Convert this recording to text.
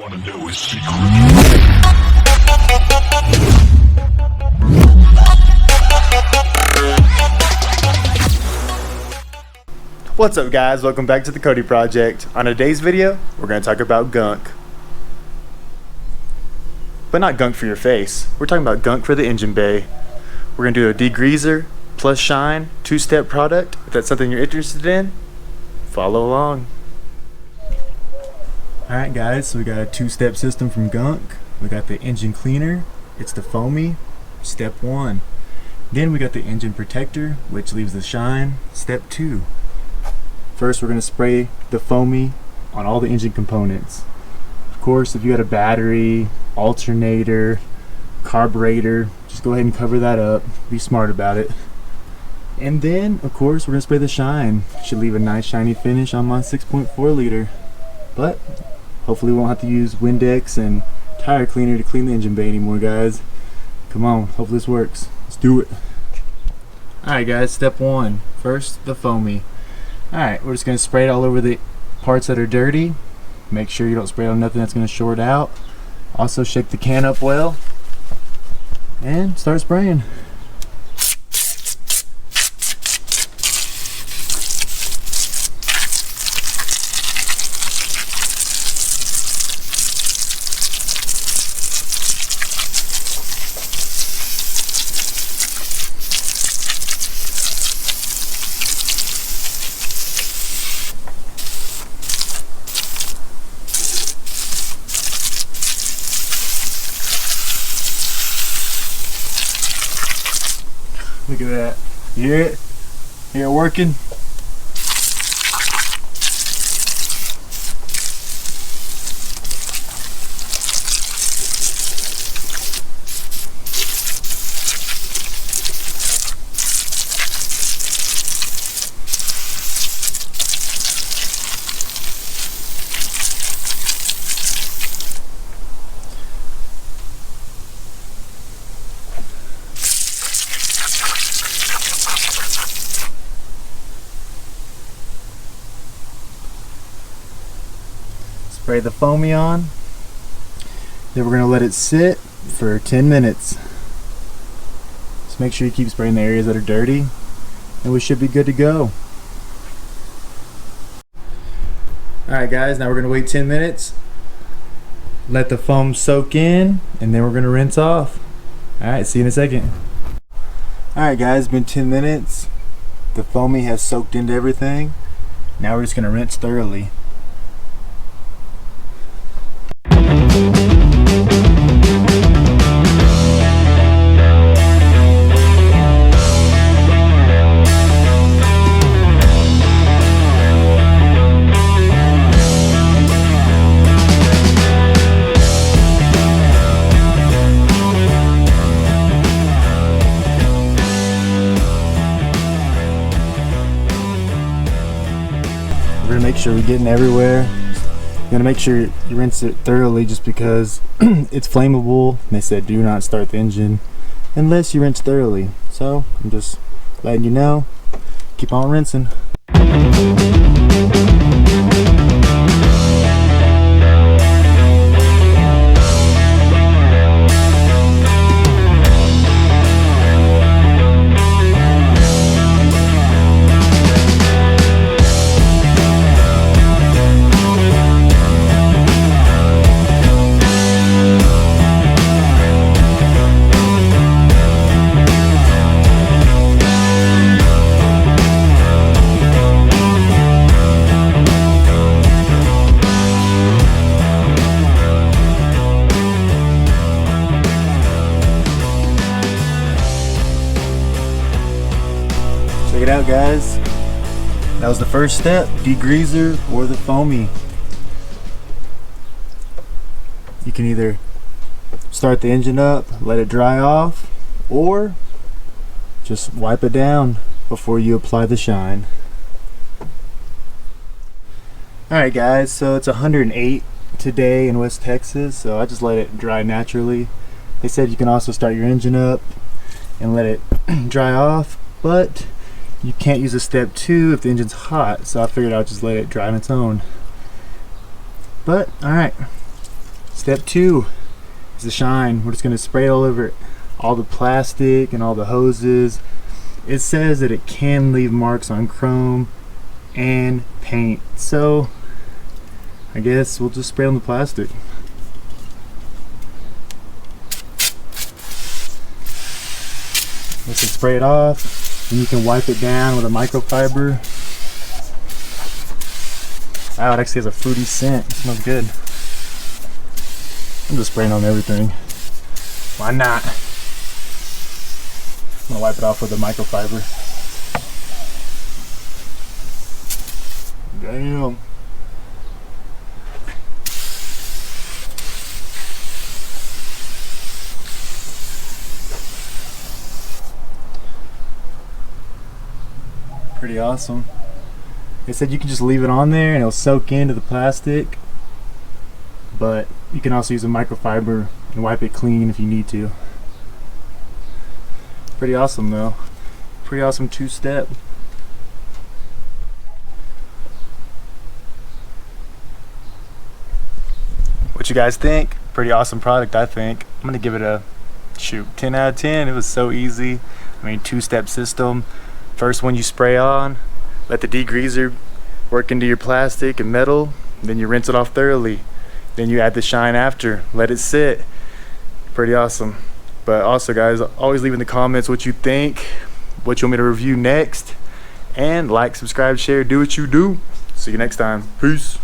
wanna know his secret? What's up guys, welcome back to the Cody Project. On today's video, we're going to talk about gunk. But not gunk for your face, we're talking about gunk for the engine bay. We're going to do a degreaser plus shine, two-step product. If that's something you're interested in, follow along. Alright guys, so we got a two-step system from Gunk. We got the engine cleaner, it's the foamy, step 1. Then we got the engine protector, which leaves the shine, step 2. First we're going to spray the foamy on all the engine components. Of course, if you got a battery, alternator, carburetor, just go ahead and cover that up. Be smart about it. And then, of course, we're going to spray the shine. Should leave a nice shiny finish on my 6.4 liter. But hopefully we won't have to use Windex and tire cleaner to clean the engine bay anymore, guys. Come on, hopefully this works. Let's do it. Alright guys, step 1. First, the foamy. Alright, we're just going to spray it all over the parts that are dirty. Make sure you don't spray on nothing that's going to short out. Also shake the can up well. And start spraying. Look at that. You hear it? Hear it working? Spray the foamy on. Then we're going to let it sit for 10 minutes. Just make sure you keep spraying the areas that are dirty, and we should be good to go. Alright guys, now we're going to wait 10 minutes. Let the foam soak in, and then we're going to rinse off. Alright, see you in a second. Alright guys, it's been 10 minutes. The foamy has soaked into everything. Now we're just going to rinse thoroughly. We're gonna make sure we're getting everywhere. You're gonna make sure you rinse it thoroughly just because it's flammable. And they said do not start the engine unless you rinse thoroughly. So I'm just letting you know. Keep on rinsing. Check it out guys, that was the first step, degreaser or the foamy. You can either start the engine up, let it dry off, or just wipe it down before you apply the shine. Alright guys, so it's 108 today in West Texas, so I just let it dry naturally. They said you can also start your engine up and let it dry off, but you can't use a step 2 if the engine's hot, so I figured I'll just let it dry on its own. But alright, Step 2 is the shine. We're just going to spray it all over all the plastic and all the hoses. It says that it can leave marks on chrome and paint, so I guess we'll just spray on the plastic. Let's just spray it off, and you can wipe it down with a microfiber. Wow, it actually has a fruity scent. It smells good. I'm just spraying on everything. Why not? I'm gonna wipe it off with a microfiber. Damn. Pretty awesome. They said you can just leave it on there and it'll soak into the plastic, but you can also use a microfiber and wipe it clean if you need to. Pretty awesome though. Pretty awesome two-step. What you guys think? Pretty awesome product, I think. I'm gonna give it a 10 out of 10. It was so easy. I mean, two-step system. First one you spray on, let the degreaser work into your plastic and metal, then you rinse it off thoroughly. Then you add the shine after, let it sit. Pretty awesome. But also guys, always leave in the comments what you think, what you want me to review next, and like, subscribe, share, do what you do. See you next time. Peace.